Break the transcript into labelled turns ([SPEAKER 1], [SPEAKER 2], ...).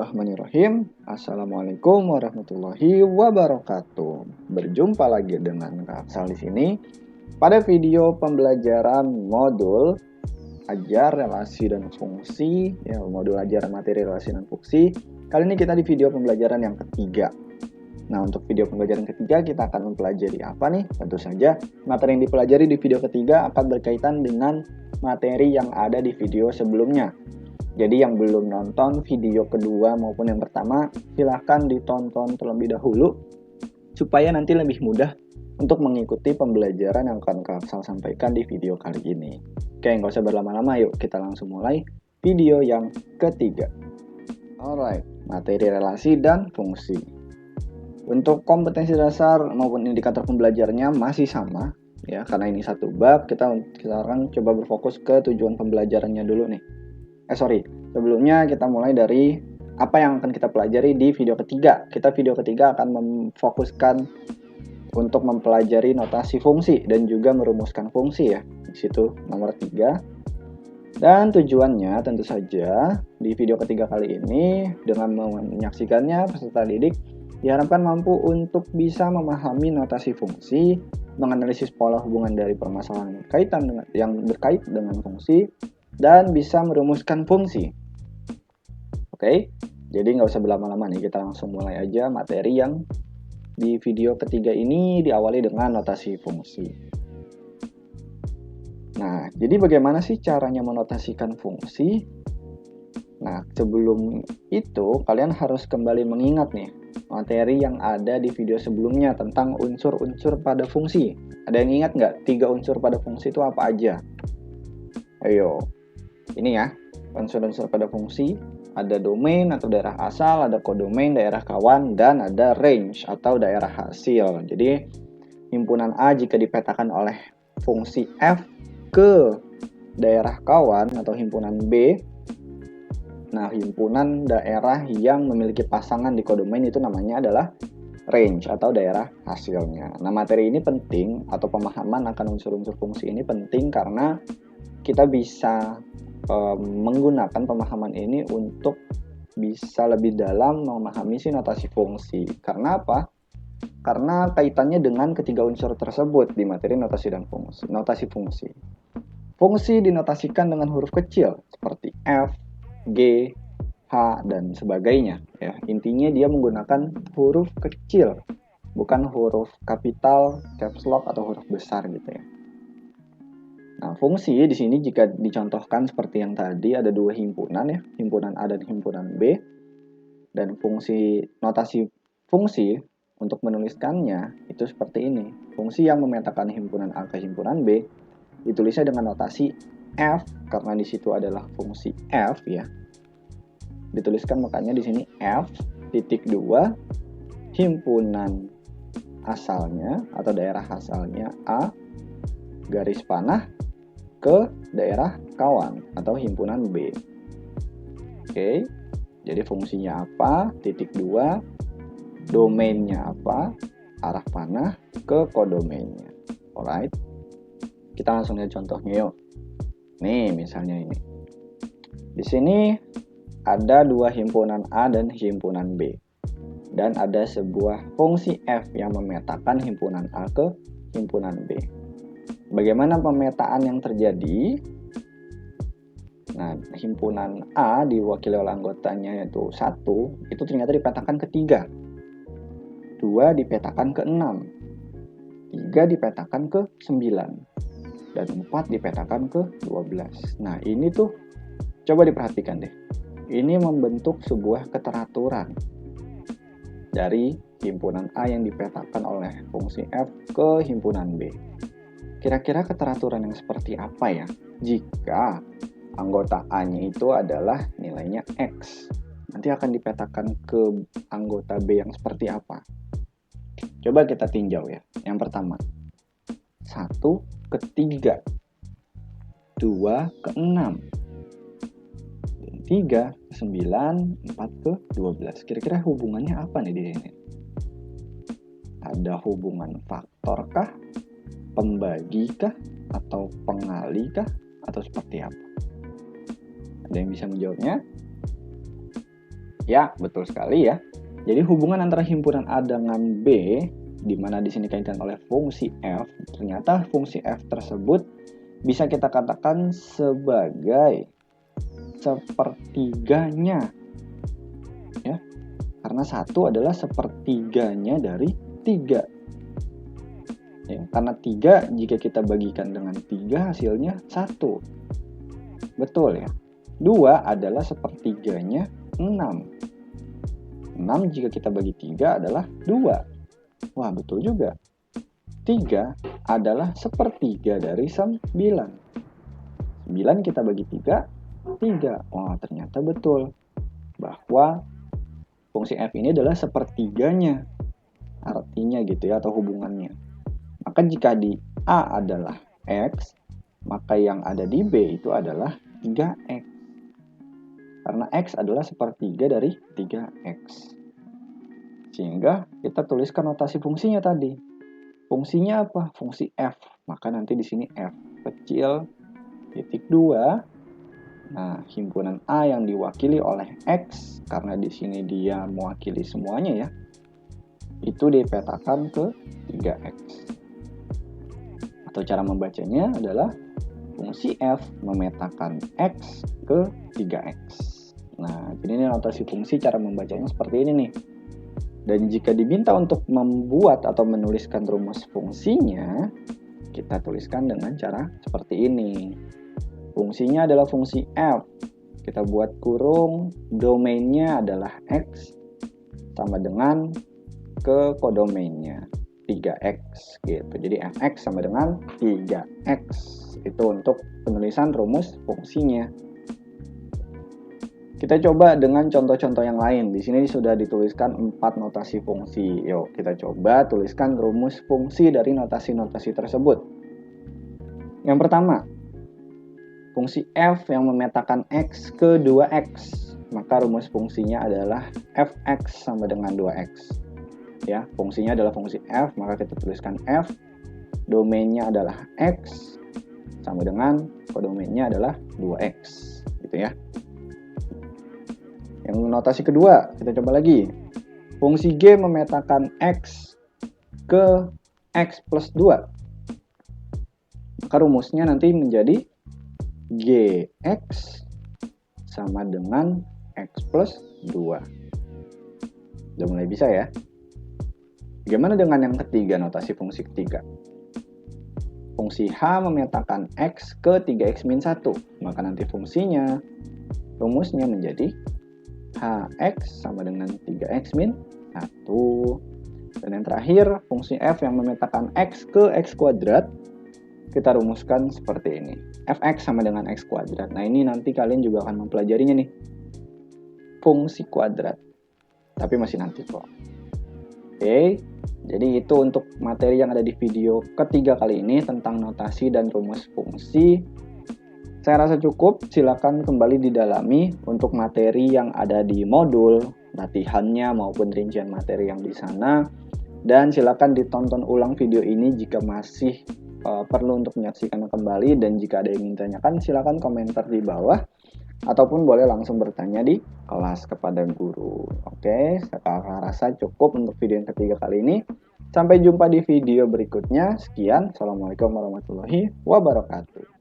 [SPEAKER 1] Bismillahirrahmanirrahim. Assalamualaikum warahmatullahi wabarakatuh. Berjumpa lagi dengan Kak Afsal di sini pada video pembelajaran modul ajar relasi dan fungsi, modul ajar materi relasi dan fungsi. Kali ini kita di video pembelajaran yang ketiga. Nah, untuk video pembelajaran ketiga kita akan mempelajari apa nih? Tentu saja materi yang dipelajari di video ketiga akan berkaitan dengan materi yang ada di video sebelumnya. Jadi yang belum nonton video kedua maupun yang pertama, silahkan ditonton terlebih dahulu supaya nanti lebih mudah untuk mengikuti pembelajaran yang akan Kak Afsal sampaikan di video kali ini. Oke, nggak usah berlama-lama, yuk kita langsung mulai video yang ketiga. Alright, materi relasi dan fungsi. Untuk kompetensi dasar maupun indikator pembelajarannya masih sama, ya, karena ini satu bab. Kita sekarang coba berfokus ke tujuan pembelajarannya dulu nih. Sebelumnya kita mulai dari apa yang akan kita pelajari di video ketiga. Video ketiga akan memfokuskan untuk mempelajari notasi fungsi dan juga merumuskan fungsi, ya. Di situ nomor 3. Dan tujuannya tentu saja di video ketiga kali ini dengan menyaksikannya peserta didik diharapkan mampu untuk bisa memahami notasi fungsi, menganalisis pola hubungan dari permasalahan yang berkait dengan fungsi, dan bisa merumuskan fungsi. Oke, jadi nggak usah berlama-lama nih, kita langsung mulai aja materi yang di video ketiga ini diawali dengan notasi fungsi. Nah, jadi bagaimana sih caranya menotasikan fungsi? Nah, sebelum itu kalian harus kembali mengingat nih materi yang ada di video sebelumnya tentang unsur-unsur pada fungsi. Ada yang ingat nggak 3 unsur pada fungsi itu apa aja? Ayo. Ini ya, unsur-unsur pada fungsi, ada domain atau daerah asal, ada kodomain, daerah kawan, dan ada range atau daerah hasil. Jadi, himpunan A jika dipetakan oleh fungsi F ke daerah kawan atau himpunan B. Nah, himpunan daerah yang memiliki pasangan di kodomain itu namanya adalah range atau daerah hasilnya. Nah, materi ini penting atau pemahaman akan unsur-unsur fungsi ini penting karena kita bisa menggunakan pemahaman ini untuk bisa lebih dalam memahami si notasi fungsi. Karena apa? Karena kaitannya dengan ketiga unsur tersebut di materi notasi dan fungsi. Notasi fungsi. Fungsi dinotasikan dengan huruf kecil seperti F, G, H, dan sebagainya. Ya, intinya dia menggunakan huruf kecil, bukan huruf kapital, caps lock atau huruf besar gitu ya. Nah, fungsi di sini jika dicontohkan seperti yang tadi ada 2 himpunan ya, himpunan A dan himpunan B. Dan notasi fungsi untuk menuliskannya itu seperti ini. Fungsi yang memetakan himpunan A ke himpunan B ditulisnya dengan notasi F karena di situ adalah fungsi F ya. Dituliskan makanya di sini F titik 2 himpunan asalnya atau daerah asalnya A garis panah ke daerah kawan atau himpunan B. Oke, jadi fungsinya apa? Titik 2, domainnya apa? Arah panah ke kodomainnya. Alright, kita langsung lihat contohnya yuk. Nih misalnya ini. Di sini ada 2 himpunan A dan himpunan B. Dan ada sebuah fungsi F yang memetakan himpunan A ke himpunan B. Bagaimana pemetaan yang terjadi? Nah, himpunan A diwakili oleh anggotanya yaitu 1, itu ternyata dipetakan ke 3. 2 dipetakan ke 6. 3 dipetakan ke 9. Dan 4 dipetakan ke 12. Nah, ini tuh coba diperhatikan deh. Ini membentuk sebuah keteraturan dari himpunan A yang dipetakan oleh fungsi F ke himpunan B. Kira-kira keteraturan yang seperti apa ya? Jika anggota A-nya itu adalah nilainya X, nanti akan dipetakan ke anggota B yang seperti apa? Coba kita tinjau ya. Yang pertama, 1 ke 3, 2 ke 6, 3 ke 9, 4 ke 12. Kira-kira hubungannya apa nih di sini? Ada hubungan faktor kah? Pembagi kah? Atau pengali kah? Atau seperti apa? Ada yang bisa menjawabnya? Ya, betul sekali ya. Jadi hubungan antara himpunan A dengan B, di mana di sini kaitan oleh fungsi f, ternyata fungsi f tersebut bisa kita katakan sebagai sepertiganya. Ya, karena 1 adalah sepertiganya dari 3. Ya, karena 3 jika kita bagikan dengan 3 hasilnya 1. Betul ya. 2 adalah sepertiganya 6. 6 jika kita bagi 3 adalah 2. Wah, betul juga. 3 adalah sepertiga dari 9. 9 kita bagi 3, 3. Wah, ternyata betul. Bahwa fungsi f ini adalah sepertiganya. Artinya gitu ya, atau hubungannya. Maka jika di A adalah X, maka yang ada di B itu adalah 3X. Karena X adalah sepertiga dari 3X. Sehingga kita tuliskan notasi fungsinya tadi. Fungsinya apa? Fungsi f. Maka nanti di sini f kecil titik 2. Nah, himpunan A yang diwakili oleh X, karena di sini dia mewakili semuanya ya, itu dipetakan ke 3X. Atau cara membacanya adalah fungsi f memetakan X ke 3X. Nah, jadi ini notasi fungsi, cara membacanya seperti ini nih. Dan jika diminta untuk membuat atau menuliskan rumus fungsinya, kita tuliskan dengan cara seperti ini. Fungsinya adalah fungsi f. Kita buat kurung, domainnya adalah x, sama dengan ke kodomainnya 3x gitu. Jadi fx sama dengan 3x. Itu untuk penulisan rumus fungsinya. Kita coba dengan contoh-contoh yang lain. Di sini sudah dituliskan 4 notasi fungsi. Yuk, kita coba tuliskan rumus fungsi dari notasi-notasi tersebut. Yang pertama, fungsi f yang memetakan x ke 2x. Maka rumus fungsinya adalah fx sama dengan 2x. Ya, fungsinya adalah fungsi f, maka kita tuliskan f. Domainnya adalah x, sama dengan kodomainnya adalah 2x. Gitu ya. Yang notasi kedua, kita coba lagi. Fungsi G memetakan X ke X plus 2. Maka rumusnya nanti menjadi Gx sama dengan X plus 2. Udah mulai bisa ya? Bagaimana dengan yang ketiga, notasi fungsi ketiga? Fungsi H memetakan X ke 3x min 1. Maka nanti fungsinya, rumusnya menjadi Hx sama dengan 3x min 1. Dan yang terakhir, fungsi f yang memetakan x ke x kuadrat, kita rumuskan seperti ini. Fx sama dengan x kuadrat. Nah, ini nanti kalian juga akan mempelajarinya nih. Fungsi kuadrat. Tapi masih nanti kok. Oke, jadi itu untuk materi yang ada di video ketiga kali ini tentang notasi dan rumus fungsi. Saya rasa cukup, silakan kembali didalami untuk materi yang ada di modul, latihannya maupun rincian materi yang di sana. Dan silakan ditonton ulang video ini jika masih perlu untuk menyaksikan kembali. Dan jika ada yang ingin tanyakan, silakan komentar di bawah. Ataupun boleh langsung bertanya di kelas kepada guru. Oke, saya rasa cukup untuk video yang ketiga kali ini. Sampai jumpa di video berikutnya. Sekian, Assalamualaikum warahmatullahi wabarakatuh.